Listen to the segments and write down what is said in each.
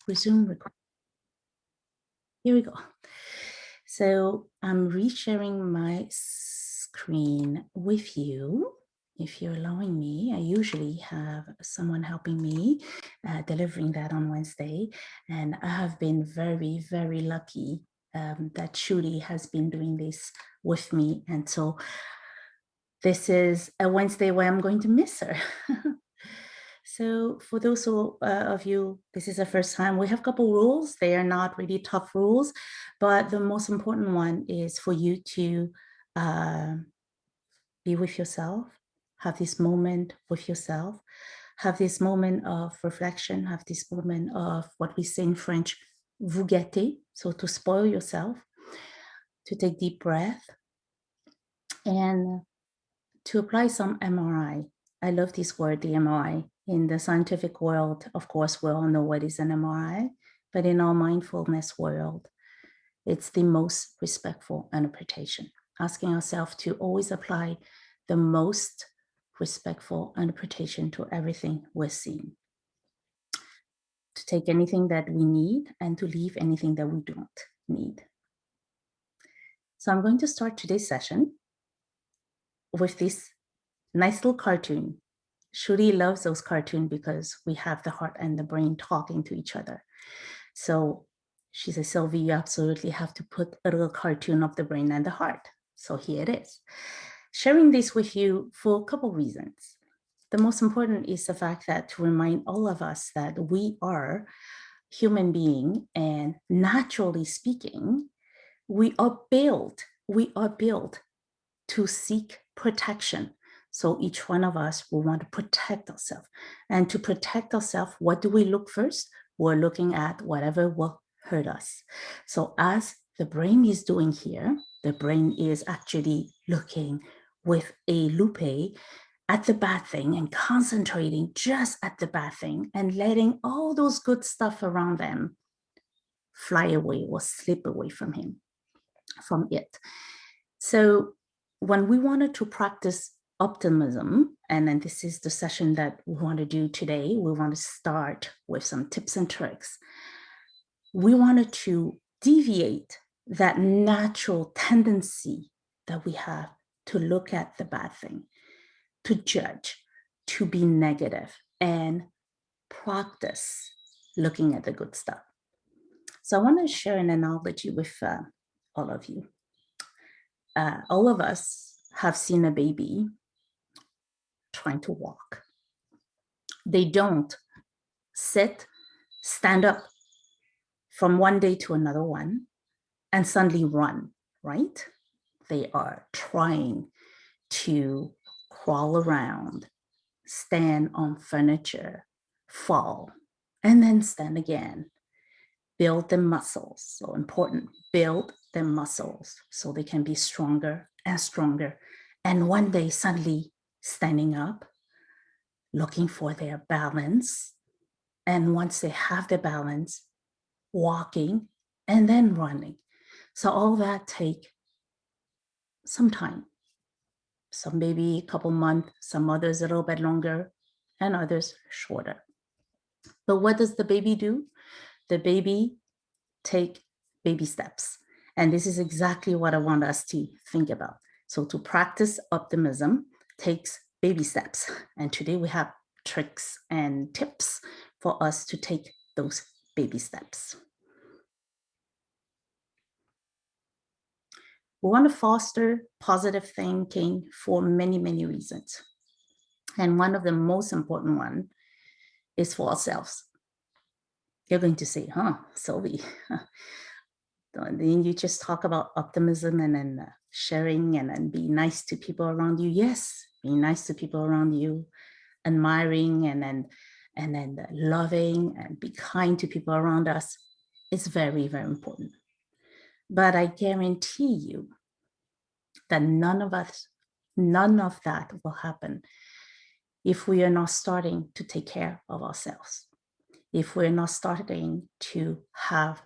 Resume recording. Here we go. So I'm resharing my screen with you. If you're allowing me, I usually have someone helping me delivering that on Wednesday. And I have been very, very lucky that Shuri has been doing this with me. And so this is a Wednesday where I'm going to miss her. So for those of you, this is the first time, we have a couple rules. They are not really tough rules, but the most important one is for you to be with yourself, have this moment with yourself, have this moment of reflection, have this moment of what we say in French, vous gâter, so to spoil yourself, to take deep breath, and to apply some MRI. I love this word, the MRI. In the scientific world, of course, we all know what is an MRI, but in our mindfulness world, it's the most respectful interpretation, asking ourselves to always apply the most respectful interpretation to everything we're seeing, to take anything that we need and to leave anything that we don't need. So I'm going to start today's session with this nice little cartoon. Shuri loves those cartoons because we have the heart and the brain talking to each other. So she says, Sylvie, you absolutely have to put a little cartoon of the brain and the heart. So here it is. Sharing this with you for a couple reasons. The most important is the fact that to remind all of us that we are human beings, and naturally speaking, we are built to seek protection. So each one of us will want to protect ourselves. And to protect ourselves, what do we look first? We're looking at whatever will hurt us. So as the brain is doing here, the brain is actually looking with a loupe at the bad thing and concentrating just at the bad thing and letting all those good stuff around them fly away or slip away from it. So when we wanted to practice optimism, and then this is the session that we want to do today, we want to start with some tips and tricks. We wanted to deviate that natural tendency that we have to look at the bad thing, to judge, to be negative, and practice looking at the good stuff. So I want to share an analogy with all of you. All of us have seen a baby trying to walk. They don't sit, stand up from one day to another one, and suddenly run, right? They are trying to crawl around, stand on furniture, fall, and then stand again. Build their muscles, so important, build their muscles so they can be stronger and stronger. And one day suddenly standing up, looking for their balance. And once they have the balance, walking and then running. So all that take some time. Some maybe a couple months, some others a little bit longer, and others shorter. But what does the baby do? The baby take baby steps. And this is exactly what I want us to think about. So to practice optimism takes baby steps. And today we have tricks and tips for us to take those baby steps. We want to foster positive thinking for many, many reasons. And one of the most important one is for ourselves. You're going to say, Sylvie, then you just talk about optimism and then sharing and then be nice to people around you. Yes, be nice to people around you, admiring and then loving and be kind to people around us is very, very important. But I guarantee you that none of that will happen if we are not starting to take care of ourselves, if we're not starting to have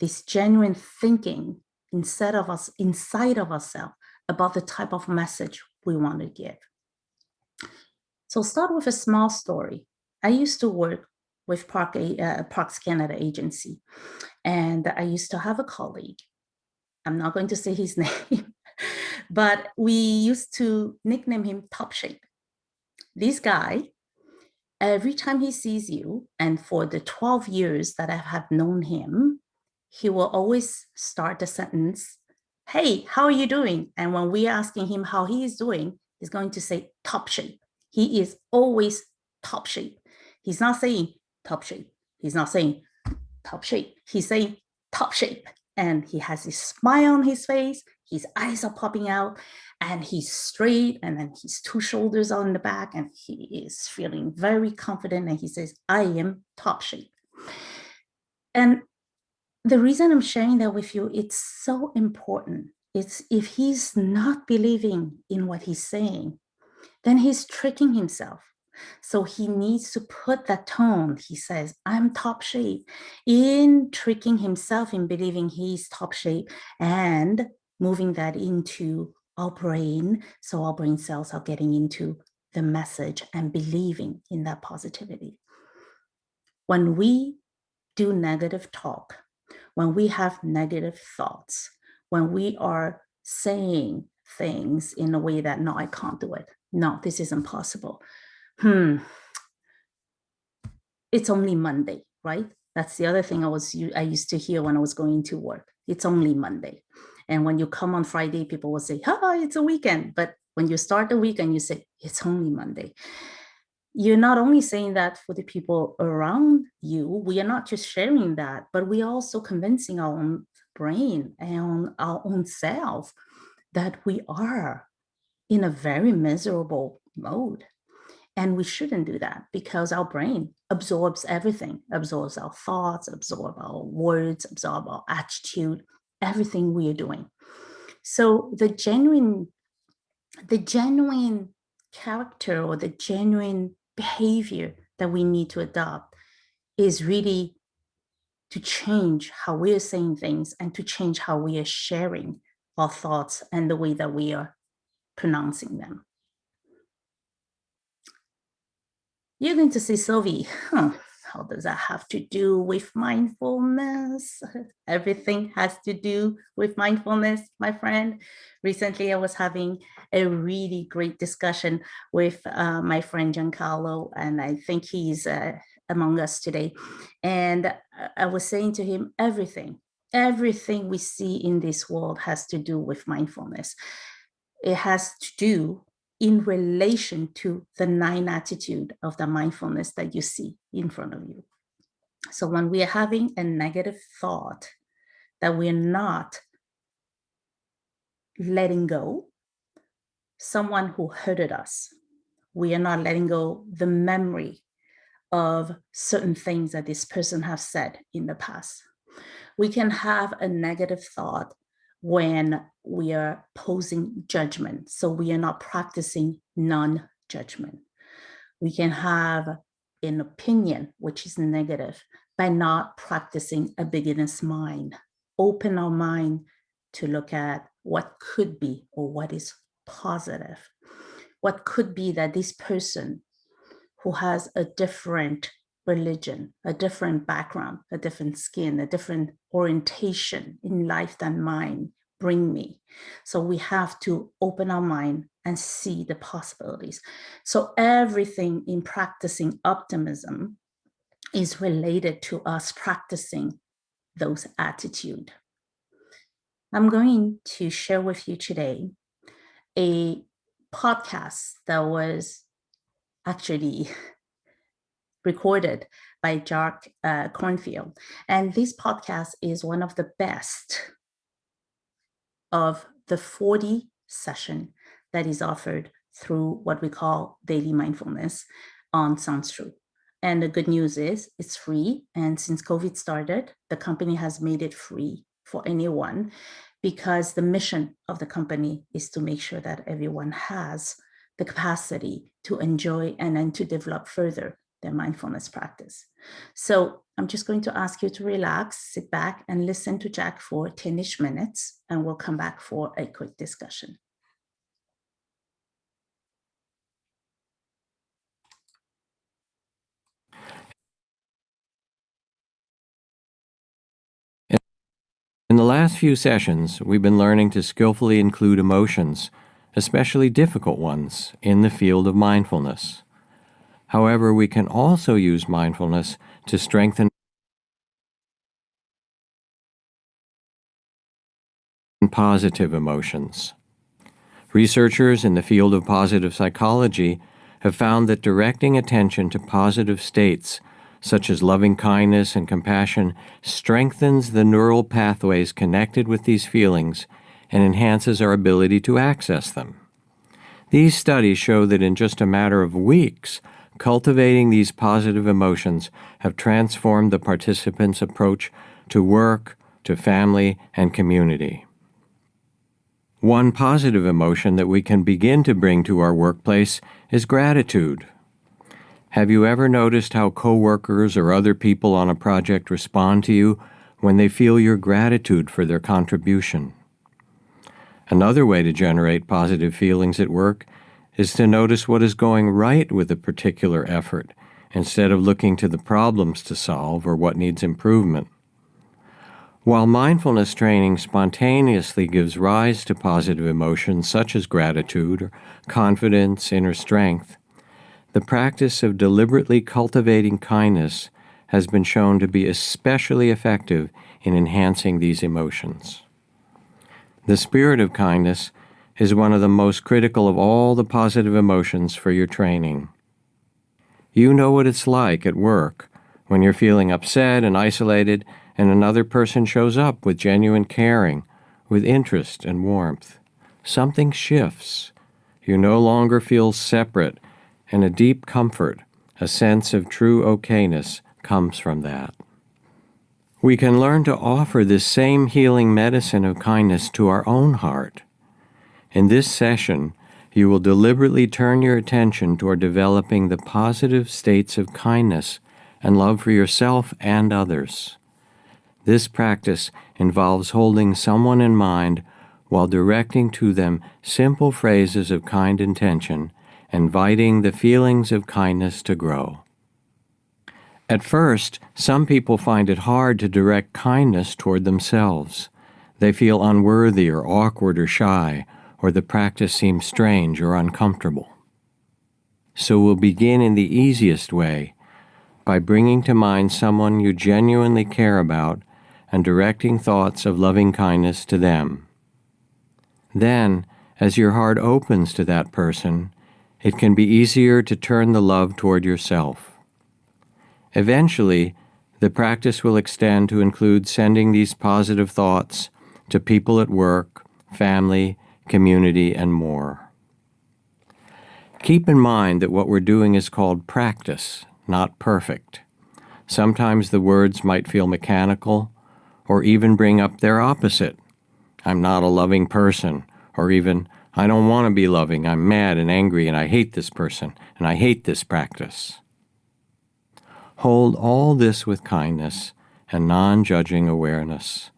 this genuine thinking inside of ourselves about the type of message we want to give. So start with a small story. I used to work with Parks Canada agency. And I used to have a colleague. I'm not going to say his name, but we used to nickname him Top Shape. This guy, every time he sees you, and for the 12 years that I have known him, he will always start the sentence, "Hey, how are you doing?" And when we're asking him how he is doing, he's going to say top shape. He is always top shape. He's not saying top shape. He's not saying top shape. He's saying top shape. And he has a smile on his face. His eyes are popping out and he's straight. And then his two shoulders are in the back and he is feeling very confident. And he says, "I am top shape." And the reason I'm sharing that with you, it's so important. It's if he's not believing in what he's saying, then he's tricking himself. So he needs to put that tone. He says, "I'm top shape," in tricking himself in believing he's top shape and moving that into our brain. So our brain cells are getting into the message and believing in that positivity. When we do negative talk, when we have negative thoughts, when we are saying things in a way that, "No, I can't do it. No, this is impossible. It's only Monday," right? That's the other thing I used to hear when I was going to work. It's only Monday. And when you come on Friday, people will say, "Hi, it's a weekend." But when you start the weekend, you say, "It's only Monday." You're not only saying that for the people around you, we are not just sharing that, but we are also convincing our own brain and our own self that we are in a very miserable mode. And we shouldn't do that because our brain absorbs everything, absorbs our thoughts, absorbs our words, absorbs our attitude, everything we are doing. So the genuine character or the genuine behavior that we need to adopt is really to change how we are saying things and to change how we are sharing our thoughts and the way that we are pronouncing them. You're going to say, "Sylvie, how does that have to do with mindfulness?" Everything has to do with mindfulness, my friend. Recently, I was having a really great discussion with my friend Giancarlo, and I think he's among us today. And I was saying to him, everything we see in this world has to do with mindfulness. It has to do in relation to the 9 attitude of the mindfulness that you see in front of you. So when we are having a negative thought that we're not letting go, someone who hurted us, we are not letting go the memory of certain things that this person has said in the past. We can have a negative thought when we are posing judgment. So we are not practicing non-judgment. We can have an opinion, which is negative, by not practicing a beginner's mind. Open our mind to look at what could be or what is positive. What could be that this person who has a different religion, a different background, a different skin, a different orientation in life than mine bring me. So we have to open our mind and see the possibilities. So everything in practicing optimism is related to us practicing those attitudes. I'm going to share with you today a podcast that was actually recorded by Jack Cornfield. And this podcast is one of the best of the 40 session that is offered through what we call daily mindfulness on Sounds True. And the good news is it's free. And since COVID started, the company has made it free for anyone because the mission of the company is to make sure that everyone has the capacity to enjoy and then to develop further their mindfulness practice. So I'm just going to ask you to relax, sit back and listen to Jack for 10-ish minutes, and we'll come back for a quick discussion. In the last few sessions, we've been learning to skillfully include emotions, especially difficult ones, in the field of mindfulness. However, we can also use mindfulness to strengthen positive emotions. Researchers in the field of positive psychology have found that directing attention to positive states, such as loving kindness and compassion, strengthens the neural pathways connected with these feelings and enhances our ability to access them. These studies show that in just a matter of weeks, cultivating these positive emotions have transformed the participants' approach to work, to family, and community. One positive emotion that we can begin to bring to our workplace is gratitude. Have you ever noticed how coworkers or other people on a project respond to you when they feel your gratitude for their contribution? Another way to generate positive feelings at work is to notice what is going right with a particular effort instead of looking to the problems to solve or what needs improvement. While mindfulness training spontaneously gives rise to positive emotions such as gratitude or confidence, inner strength, the practice of deliberately cultivating kindness has been shown to be especially effective in enhancing these emotions. The spirit of kindness is one of the most critical of all the positive emotions for your training. You know what it's like at work when you're feeling upset and isolated and another person shows up with genuine caring, with interest and warmth. Something shifts. You no longer feel separate, and a deep comfort, a sense of true okayness, comes from that. We can learn to offer this same healing medicine of kindness to our own heart. In this session, you will deliberately turn your attention toward developing the positive states of kindness and love for yourself and others. This practice involves holding someone in mind while directing to them simple phrases of kind intention, inviting the feelings of kindness to grow. At first, some people find it hard to direct kindness toward themselves. They feel unworthy or awkward or shy, or the practice seems strange or uncomfortable. So we'll begin in the easiest way, by bringing to mind someone you genuinely care about and directing thoughts of loving kindness to them. Then, as your heart opens to that person, it can be easier to turn the love toward yourself. Eventually, the practice will extend to include sending these positive thoughts to people at work, family, community, and more. Keep in mind that what we're doing is called practice, not perfect. Sometimes the words might feel mechanical, or even bring up their opposite. I'm not a loving person, or even, I don't want to be loving, I'm mad and angry and I hate this person, and I hate this practice. Hold all this with kindness and non-judging awareness,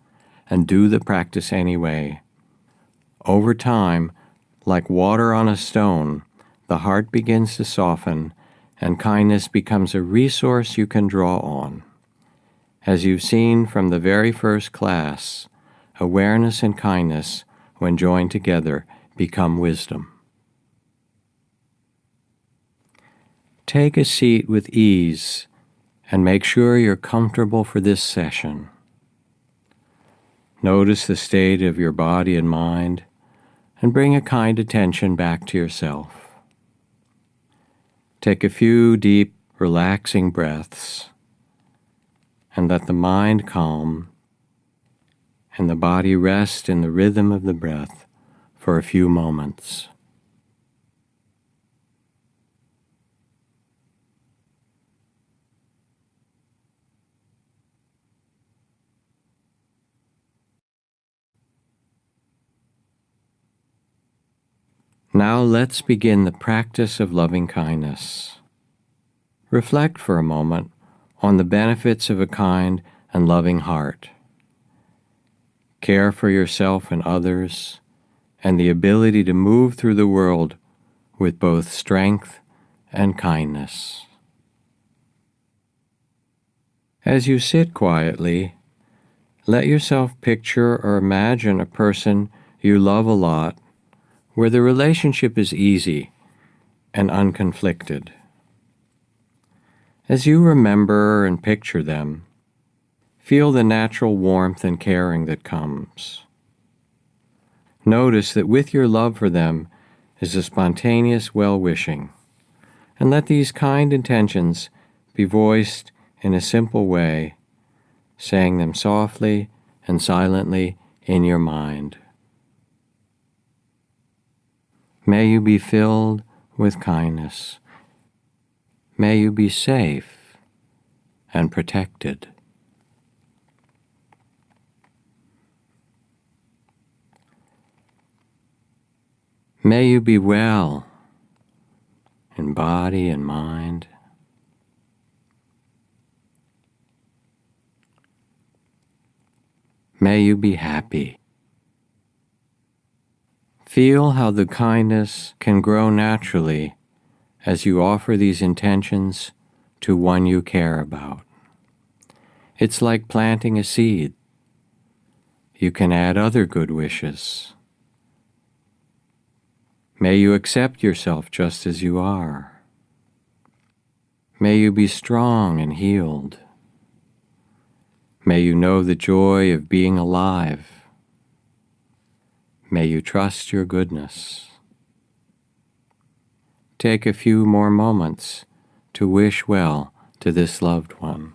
and do the practice anyway. Over time, like water on a stone, the heart begins to soften, and kindness becomes a resource you can draw on. As you've seen from the very first class, awareness and kindness, when joined together, become wisdom. Take a seat with ease and make sure you're comfortable for this session. Notice the state of your body and mind, and bring a kind attention back to yourself. Take a few deep, relaxing breaths, and let the mind calm and the body rest in the rhythm of the breath for a few moments. Now let's begin the practice of loving kindness. Reflect for a moment on the benefits of a kind and loving heart. Care for yourself and others, and the ability to move through the world with both strength and kindness. As you sit quietly, Let yourself picture or imagine a person you love a lot, where the relationship is easy and unconflicted. As you remember and picture them, feel the natural warmth and caring that comes. Notice that with your love for them is a spontaneous well-wishing, and let these kind intentions be voiced in a simple way, saying them softly and silently in your mind. May you be filled with kindness. May you be safe and protected. May you be well in body and mind. May you be happy. Feel how the kindness can grow naturally as you offer these intentions to one you care about. It's like planting a seed. You can add other good wishes. May you accept yourself just as you are. May you be strong and healed. May you know the joy of being alive. May you trust your goodness. Take a few more moments to wish well to this loved one.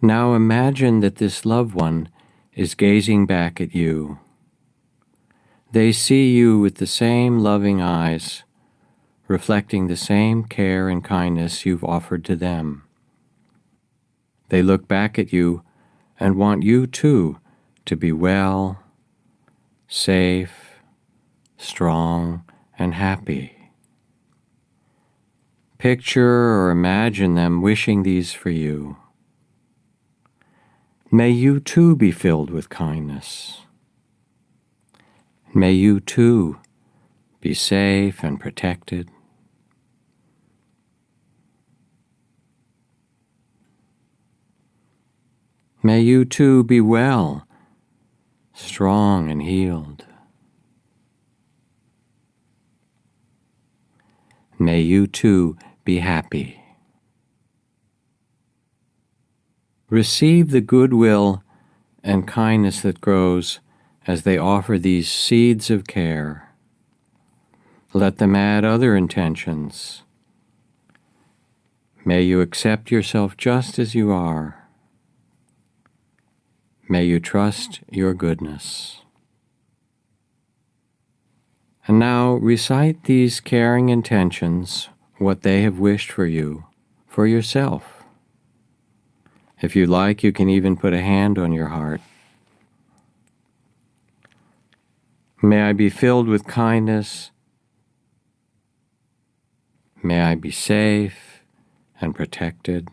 Now imagine that this loved one is gazing back at you. They see you with the same loving eyes, reflecting the same care and kindness you've offered to them. They look back at you and want you too to be well, safe, strong, and happy. Picture or imagine them wishing these for you. May you too be filled with kindness. May you too be safe and protected. May you too be well, strong and healed. May you too be happy. Receive the goodwill and kindness that grows as they offer these seeds of care. Let them add other intentions. May you accept yourself just as you are. May you trust your goodness. And now recite these caring intentions, what they have wished for you, for yourself. If you like, you can even put a hand on your heart. May I be filled with kindness. May I be safe and protected.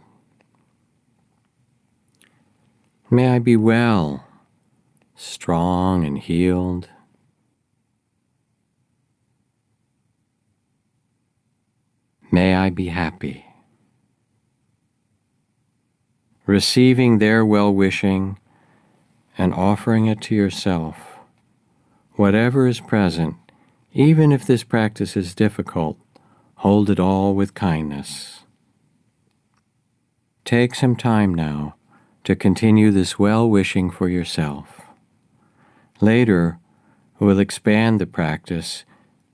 May I be well, strong and healed. May I be happy. Receiving their well-wishing and offering it to yourself, whatever is present, even if this practice is difficult, hold it all with kindness. Take some time now to continue this well-wishing for yourself. Later, we'll expand the practice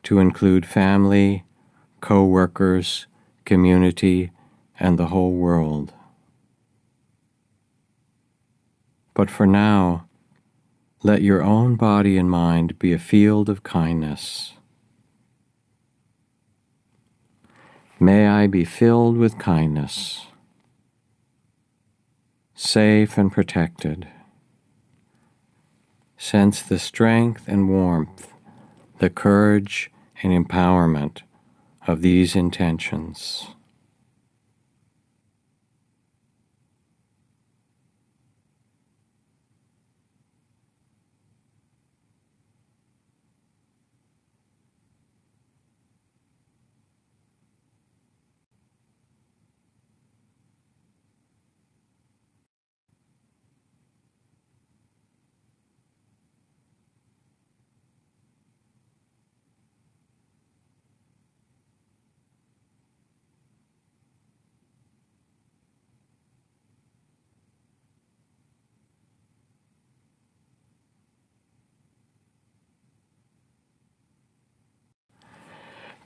to include family, co-workers, community, and the whole world. But for now, let your own body and mind be a field of kindness. May I be filled with kindness, safe and protected. Sense the strength and warmth, the courage and empowerment of these intentions.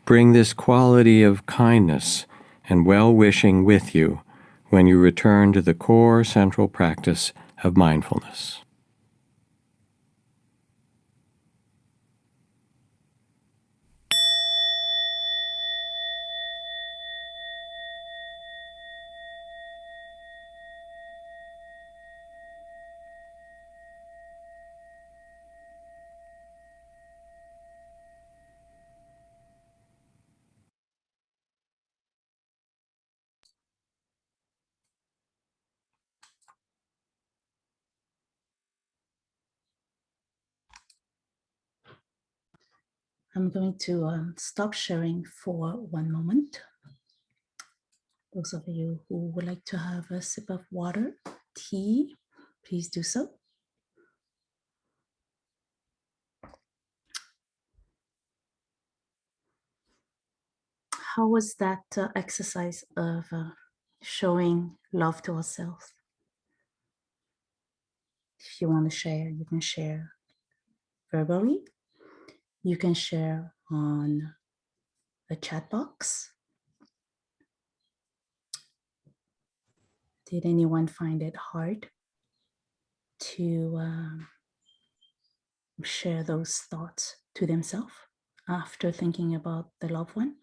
Bring this quality of kindness and well-wishing with you when you return to the core central practice of mindfulness. I'm going to stop sharing for one moment. Those of you who would like to have a sip of water, tea, please do so. How was that exercise of showing love to ourselves? If you want to share, you can share verbally. You can share on a chat box. Did anyone find it hard to share those thoughts to themselves after thinking about the loved one?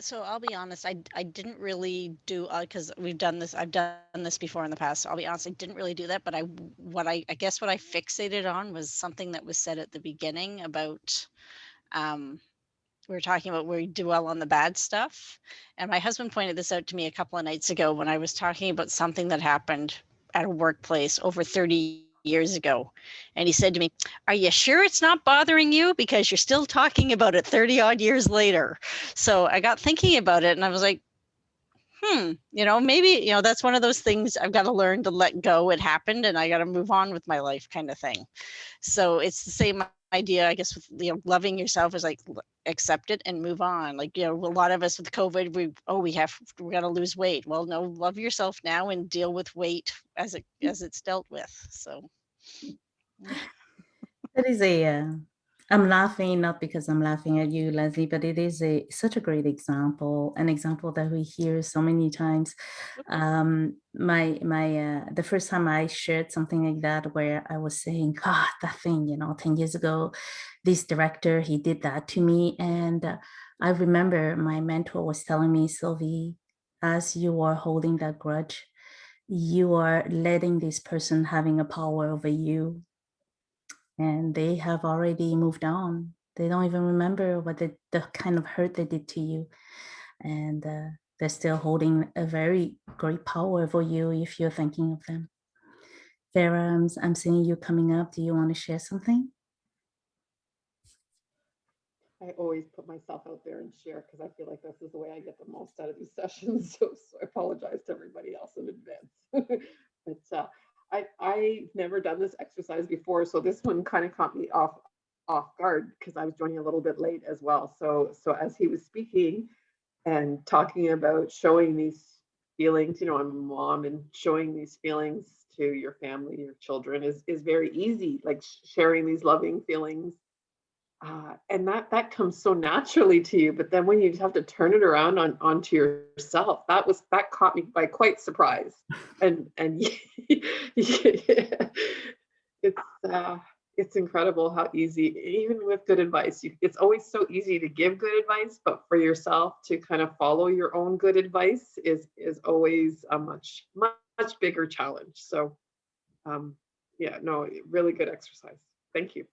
So I'll be honest, I didn't really do because I've done this before in the past. So I'll be honest, I didn't really do that. But I guess what I fixated on was something that was said at the beginning about we were talking about where we dwell on the bad stuff. And my husband pointed this out to me a couple of nights ago when I was talking about something that happened at a workplace over 30 years ago. And he said to me, "Are you sure it's not bothering you? Because you're still talking about it 30 odd years later." So I got thinking about it and I was like, maybe, that's one of those things I've got to learn to let go. It happened and I got to move on with my life kind of thing. So it's the same idea, I guess, with loving yourself is like accept it and move on. Like, a lot of us with COVID, we got to lose weight. Well, no, love yourself now and deal with weight as it's dealt with. So That is I'm laughing not because I'm laughing at you, Leslie, but it is such a great example, an example that we hear so many times. The first time I shared something like that, where I was saying, God, that thing, 10 years ago, this director, he did that to me. And I remember my mentor was telling me, Sylvie, as you are holding that grudge, you are letting this person having a power over you, and they have already moved on. They don't even remember what the kind of hurt they did to you. And they're still holding a very great power over you if you're thinking of them. Vera, I'm seeing you coming up. Do you want to share something? I always put myself out there and share because I feel like this is the way I get the most out of these sessions. So I apologize to everybody else in advance. But I've never done this exercise before, so this one kind of caught me off guard because I was joining a little bit late as well. So as he was speaking and talking about showing these feelings, I'm a mom, and showing these feelings to your family, your children is very easy, like sharing these loving feelings, and that comes so naturally to you. But then when you have to turn it around onto yourself, that caught me by quite surprise. And it's incredible how easy, even with good advice, it's always so easy to give good advice, but for yourself to kind of follow your own good advice is always a much bigger challenge. So yeah, no, really good exercise. Thank you.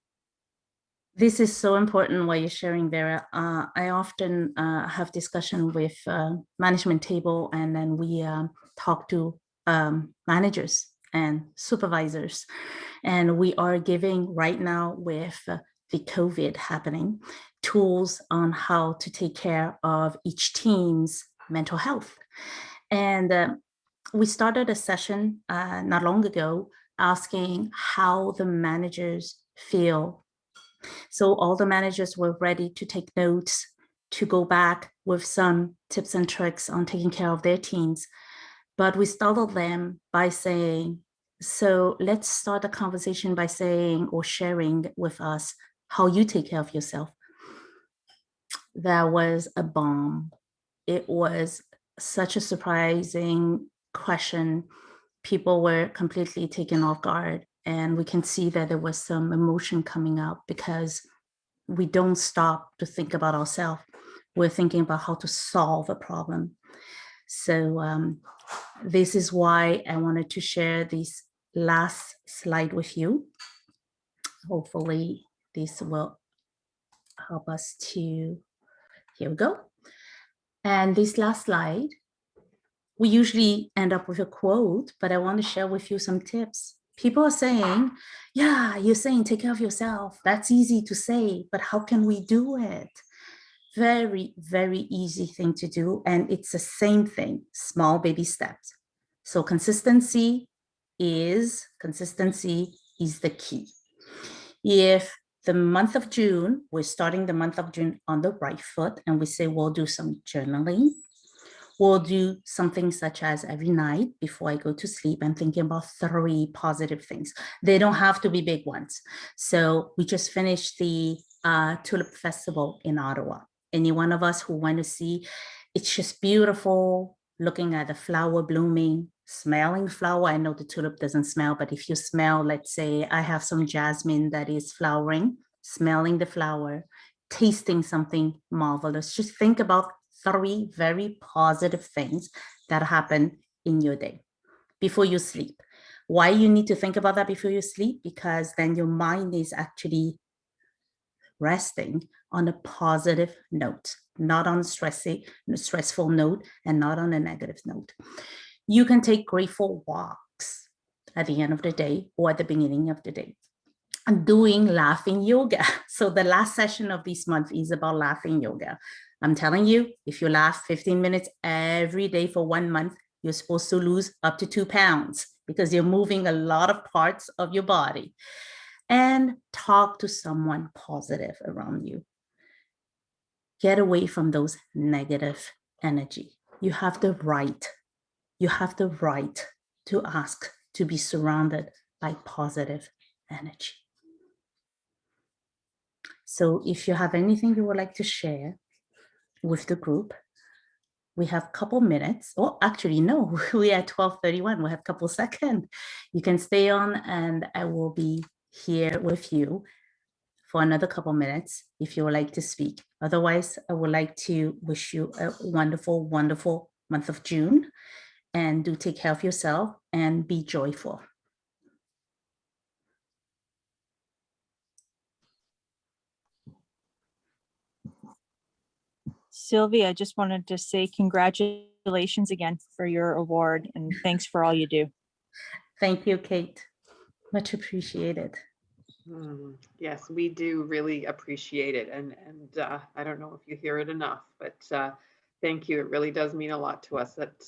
This is so important what you're sharing, Vera. I often have discussion with management table, and then we talk to managers and supervisors. And we are giving right now, with the COVID happening, tools on how to take care of each team's mental health. And we started a session not long ago asking how the managers feel. So all the managers were ready to take notes, to go back with some tips and tricks on taking care of their teams. But we startled them by saying, So let's start the conversation by saying or sharing with us how you take care of yourself. That was a bomb. It was such a surprising question. People were completely taken off guard, and we can see that there was some emotion coming out because we don't stop to think about ourselves. We're thinking about how to solve a problem. So this is why I wanted to share this last slide with you. Hopefully this will help us to, here we go. And this last slide, we usually end up with a quote, but I want to share with you some tips. People are saying, yeah, you're saying take care of yourself. That's easy to say, but how can we do it? Very, very easy thing to do. And it's the same thing, small baby steps. So consistency is the key. If the month of June, we're starting the month of June on the right foot, and we say we'll do some journaling. We'll do something such as every night before I go to sleep, I'm thinking about 3 positive things. They don't have to be big ones. So we just finished the Tulip Festival in Ottawa. Any one of us who want to see, it's just beautiful, looking at the flower blooming, smelling flower. I know the tulip doesn't smell, but if you smell, let's say I have some jasmine that is flowering, smelling the flower, tasting something marvelous. Just think about 3 very positive things that happen in your day before you sleep. Why you need to think about that before you sleep? Because then your mind is actually resting on a positive note, not on a stressful note, and not on a negative note. You can take grateful walks at the end of the day or at the beginning of the day. I'm doing laughing yoga. So the last session of this month is about laughing yoga. I'm telling you, if you laugh 15 minutes every day for 1 month, you're supposed to lose up to 2 pounds because you're moving a lot of parts of your body. And talk to someone positive around you. Get away from those negative energy. You have the right to ask to be surrounded by positive energy. So if you have anything you would like to share with the group, we have a couple minutes. Oh, actually, no, we are at 12:31. We have a couple seconds. You can stay on and I will be here with you for another couple minutes if you would like to speak. Otherwise, I would like to wish you a wonderful, wonderful month of June, and do take care of yourself and be joyful. Sylvia, I just wanted to say congratulations again for your award and thanks for all you do. Thank you, Kate. Much appreciated. Yes, we do really appreciate it. And I don't know if you hear it enough, but thank you. It really does mean a lot to us that